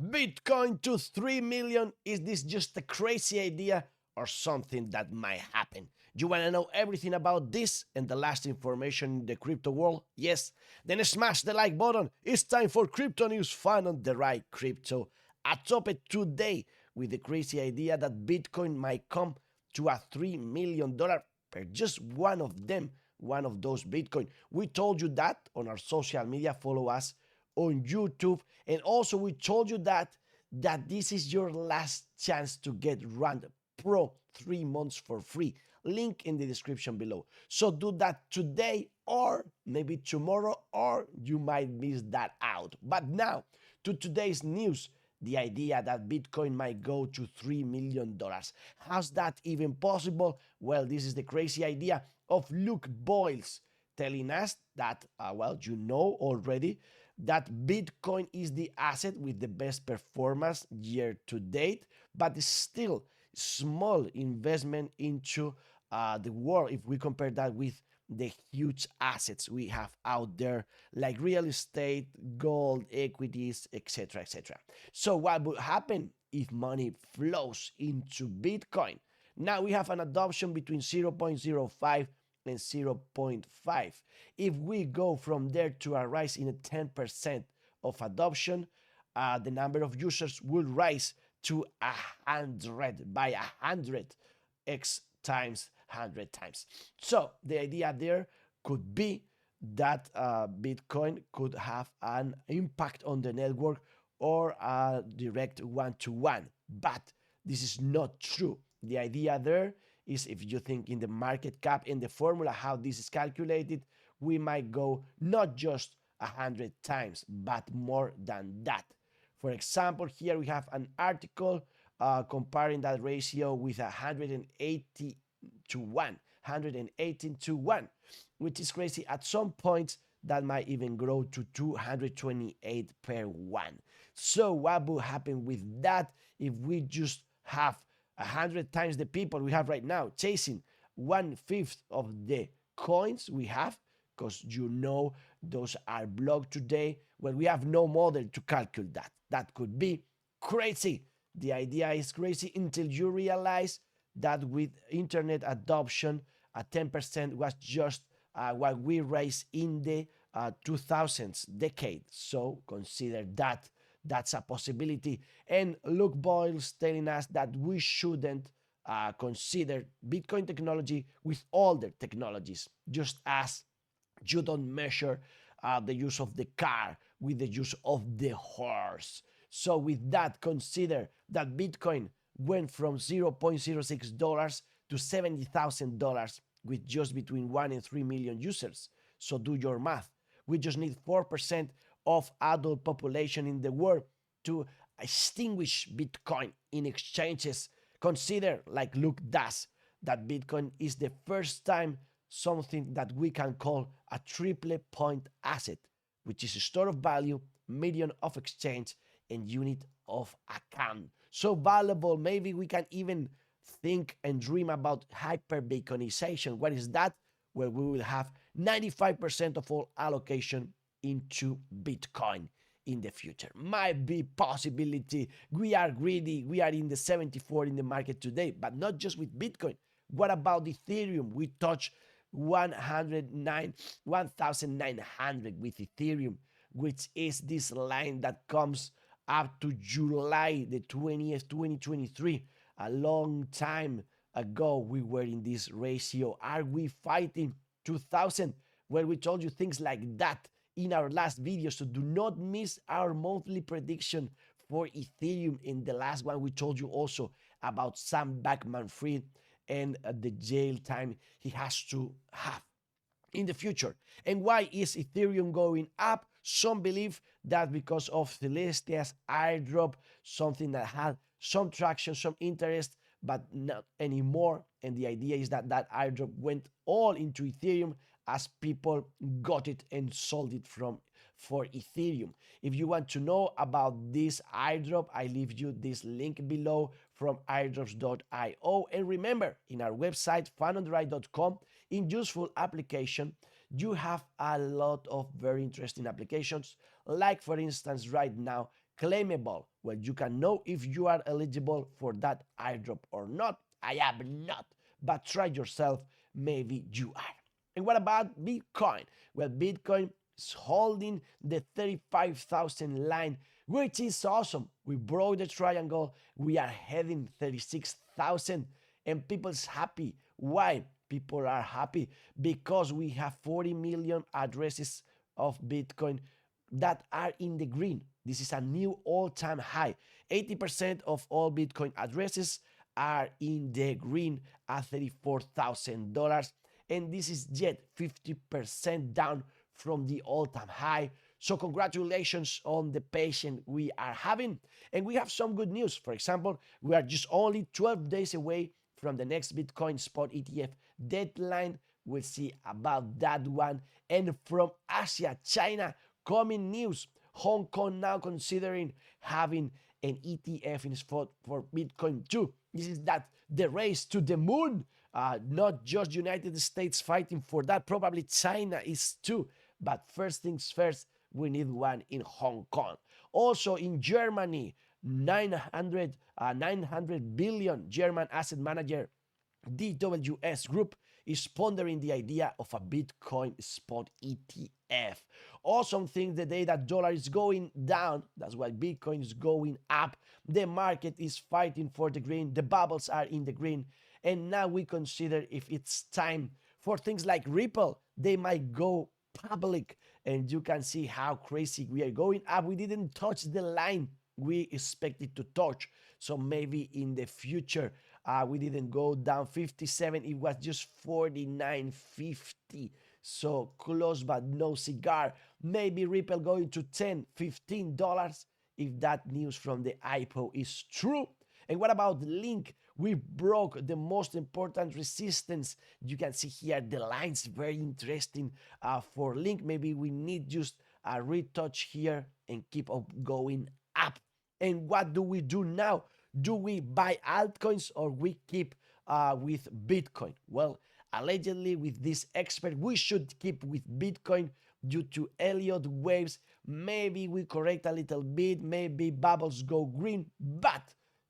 Bitcoin to 3 million. Is this just a crazy idea or something that might happen? You want to know everything about this and the last information in the crypto world? Yes? Then smash the like button. It's time for crypto news fun on the right crypto. I top it today with the crazy idea that Bitcoin might come to a $3 million per just one of them, one of those Bitcoin. We told you that on our social media. Follow us on YouTube. And also we told you that this is your last chance to get Rand Pro 3 months for free. Link in the description below. So do that today or maybe tomorrow, or you might miss that out. But now to today's news. The idea that Bitcoin might go to $3 million. How's that even possible? Well, this is the crazy idea of Luke Boyles telling us that, you know already, that Bitcoin is the asset with the best performance year to date, but still small investment into the world if we compare that with the huge assets we have out there like real estate, gold, equities, etc., etc. So what would happen if money flows into Bitcoin? Now we have an adoption between 0.05 and 0.5. If we go from there to a rise in a 10% of adoption, the number of users will rise to 100 by 100x times 100 times. So the idea there could be that Bitcoin could have an impact on the network or a direct one-to-one, but this is not true. The idea there is, if you think in the market cap and the formula how this is calculated, we might go not just 100 times but more than that. For example, here we have an article comparing that ratio with 180 to 1, 118 to 1, which is crazy. At some points that might even grow to 228 per 1. So what will happen with that if we just have 100 times the people we have right now chasing 1/5 of the coins we have, because you know those are blocked today? Well, we have no model to calculate that. That could be crazy. The idea is crazy until you realize that with internet adoption, 10% was just what we raised in the 2000s decade. So consider that. That's a possibility. And Luke Boyles telling us that we shouldn't consider Bitcoin technology with older technologies, just as you don't measure the use of the car with the use of the horse. So with that, consider that Bitcoin went from $0.06 to $70,000 with just between 1 and 3 million users. So do your math. We just need 4% of adult population in the world to extinguish Bitcoin in exchanges. Consider, like Luke does, that Bitcoin is the first time something that we can call a triple point asset, which is a store of value, medium of exchange, and unit of account. So valuable, maybe we can even think and dream about hyper-Bitcoinization. What is that? Where we will have 95% of all allocation into Bitcoin in the future. Might be possibility. We are greedy. We are in the 74 in the market today, but not just with Bitcoin. What about Ethereum? We touch 1,900 with Ethereum, which is this line that comes up to July the 20th, 2023. A long time ago, we were in this ratio. Are we fighting 2000? Well, we told you things like that in our last video, so do not miss our monthly prediction for Ethereum. In the last one, we told you also about Sam Bankman-Fried and the jail time he has to have in the future. And why is Ethereum going up? Some believe that because of Celestia's airdrop, something that had some traction, some interest, but not anymore. And the idea is that that airdrop went all into Ethereum as people got it and sold it for Ethereum. If you want to know about this airdrop, I leave you this link below from airdrops.io. And remember, in our website, FunOntheRide.com, in useful application, you have a lot of very interesting applications, like for instance right now claimable. Well, you can know if you are eligible for that airdrop or not. I am not, but try yourself. Maybe you are. And what about Bitcoin? Well, Bitcoin is holding the 35,000 line, which is awesome. We broke the triangle. We are heading 36,000, and people's happy. Why? People are happy because we have 40 million addresses of Bitcoin that are in the green. This is a new all-time high. 80% of all Bitcoin addresses are in the green at $34,000, and this is yet 50% down from the all-time high. So congratulations on the patience we are having. And we have some good news. For example, we are just only 12 days away from the next Bitcoin spot ETF deadline. We'll see about that one. And from Asia, China, coming news. Hong Kong now considering having an ETF in spot for Bitcoin too. This is that the race to the moon. Not just United States fighting for that. Probably China is too. But first things first, we need one in Hong Kong. Also in Germany, 900 billion German asset manager DWS Group is pondering the idea of a Bitcoin spot ETF. Awesome thing the day that dollar is going down, that's why Bitcoin is going up. The market is fighting for the green. The bubbles are in the green. And now we consider if it's time for things like Ripple, they might go public. And you can see how crazy we are going up. We didn't touch the line we expected to touch. So maybe in the future, we didn't go down 57. It was just 49.50. So close but no cigar. Maybe Ripple going to $10, $15 if that news from the IPO is true. And what about Link? We broke the most important resistance. You can see here the lines, very interesting for Link. Maybe we need just a retouch here and keep on going up. And what do we do now? Do we buy altcoins or we keep with Bitcoin? Well, allegedly with this expert, we should keep with Bitcoin due to Elliott waves. Maybe we correct a little bit, maybe bubbles go green, but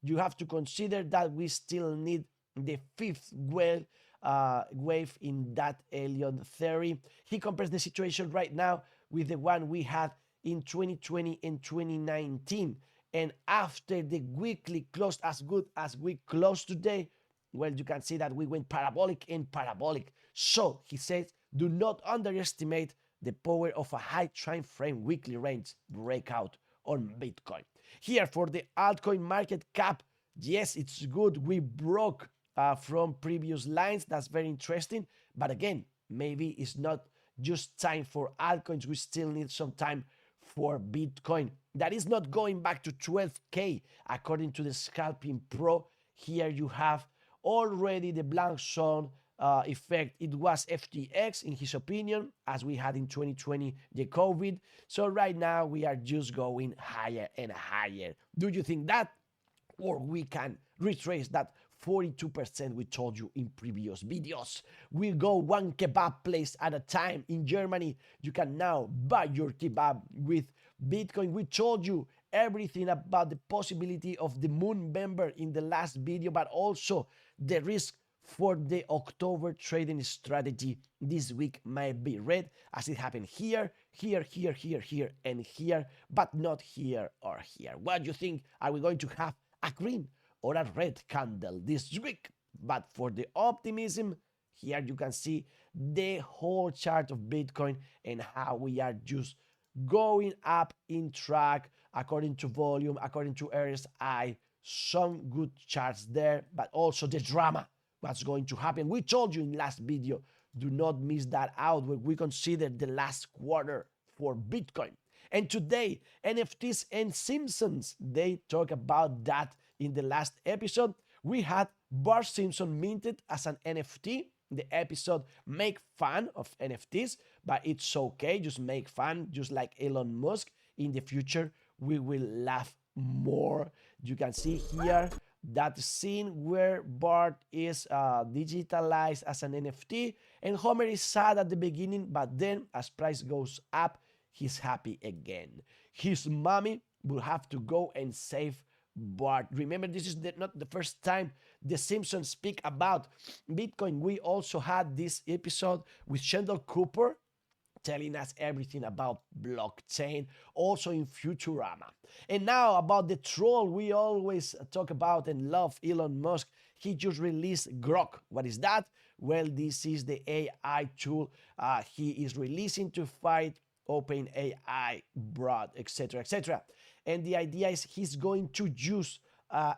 you have to consider that we still need the fifth wave in that Elliott theory. He compares the situation right now with the one we had in 2020 and 2019. And after the weekly closed as good as we closed today, well, you can see that we went parabolic and parabolic. So he says, do not underestimate the power of a high time frame weekly range breakout on Bitcoin. Here for the altcoin market cap, yes, it's good. We broke from previous lines. That's very interesting. But again, maybe it's not just time for altcoins. We still need some time for Bitcoin. That is not going back to 12K according to the Scalping Pro. Here you have already the blank zone effect. It was FTX in his opinion, as we had in 2020 the COVID. So right now we are just going higher and higher. Do you think that? Or we can retrace that 42% we told you in previous videos. We go one kebab place at a time. In Germany, you can now buy your kebab with Bitcoin. We told you everything about the possibility of the moon member in the last video, but also the risk for the October trading strategy this week might be red, as it happened here, here, and here, but not here or here. What do you think? Are we going to have a green or a red candle this week? But for the optimism, here you can see the whole chart of Bitcoin and how we are just going up in track according to volume, according to RSI. Some good charts there, but also the drama. What's going to happen? We told you in last video, do not miss that out when we consider the last quarter for Bitcoin. And today, NFTs and Simpsons, they talk about that in the last episode. We had Bart Simpson minted as an NFT. The episode make fun of NFTs, but it's okay, just make fun, just like Elon Musk. In the future, we will laugh more. You can see here that scene where Bart is digitalized as an NFT, and Homer is sad at the beginning, but then as price goes up, he's happy again. His mommy will have to go and save Bart. Remember, this is not the first time the Simpsons speak about Bitcoin. We also had this episode with Sheldon Cooper telling us everything about blockchain, also in Futurama. And now about the troll we always talk about and love, Elon Musk. He just released GORK. What is that? Well, this is the AI tool he is releasing to fight OpenAI, Broad, etc., etc. And the idea is he's going to use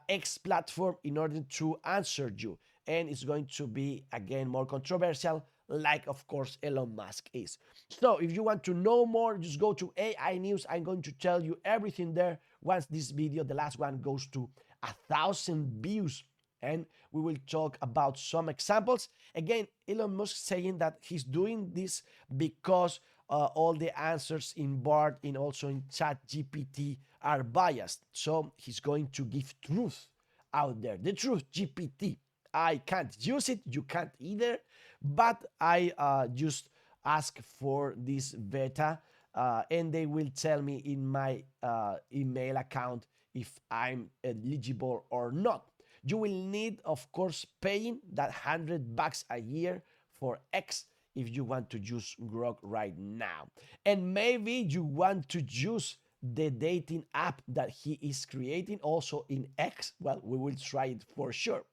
X platform in order to answer you. And it's going to be, again, more controversial, like, of course, Elon Musk is. So if you want to know more, just go to AI News. I'm going to tell you everything there once this video, the last one, goes to 1,000 views. And we will talk about some examples. Again, Elon Musk saying that he's doing this because all the answers in Bart and also in ChatGPT are biased. So he's going to give truth out there. The truth, GPT. I can't use it, you can't either, but I just ask for this beta and they will tell me in my email account if I'm eligible or not. You will need, of course, paying that $100 a year for X if you want to use GORK right now. And maybe you want to use the dating app that he is creating also in X. Well, we will try it for sure.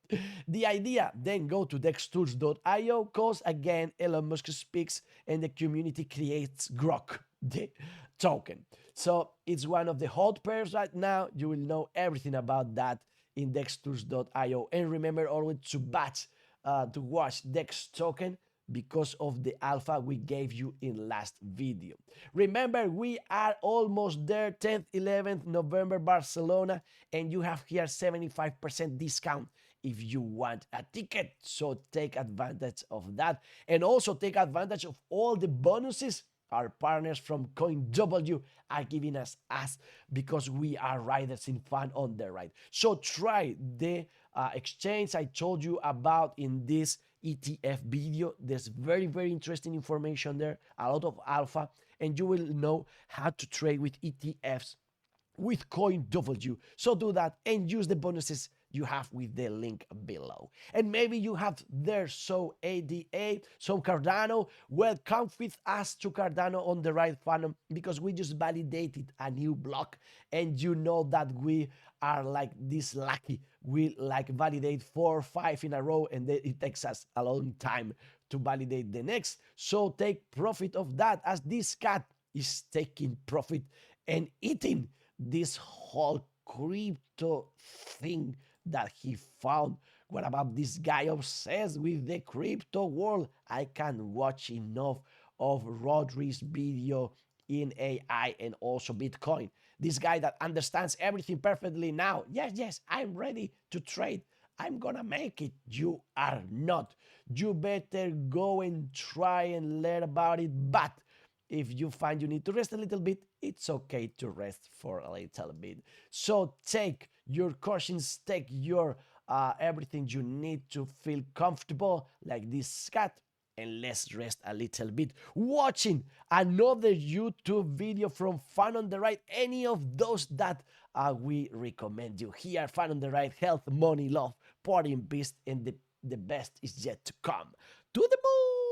The idea, then go to dextools.io because again, Elon Musk speaks and the community creates GORK, the token. So it's one of the hot pairs right now. You will know everything about that in dextools.io. And remember always to watch Dex token because of the alpha we gave you in last video. Remember, we are almost there, 10th, 11th November, Barcelona, and you have here 75% discount if you want a ticket. So take advantage of that, and also take advantage of all the bonuses our partners from CoinW are giving us because we are riders in FunOntheRide. So try the exchange I told you about in this ETF video. There's very, very interesting information there, a lot of alpha, and you will know how to trade with ETFs with CoinW. So do that and use the bonuses you have with the link below. And maybe you have there so ADA, so Cardano. Welcome with us to Cardano on the right funnel because we just validated a new block, and you know that we are like this lucky. We like validate 4 or 5 in a row, and then it takes us a long time to validate the next. So take profit of that, as this cat is taking profit and eating this whole crypto thing that he found. What about this guy obsessed with the crypto world? I can't watch enough of Rodri's video in AI and also Bitcoin. This guy that understands everything perfectly now. Yes, I'm ready to trade. I'm gonna make it. You are not. You better go and try and learn about it. But if you find you need to rest a little bit, it's okay to rest for a little bit. So take your cautions, take your everything you need to feel comfortable, like this cat, and let's rest a little bit watching another YouTube video from FunOntheRide, any of those that we recommend you here. FunOntheRide, health, money, love, party, and beast, and the best is yet to come. To the moon!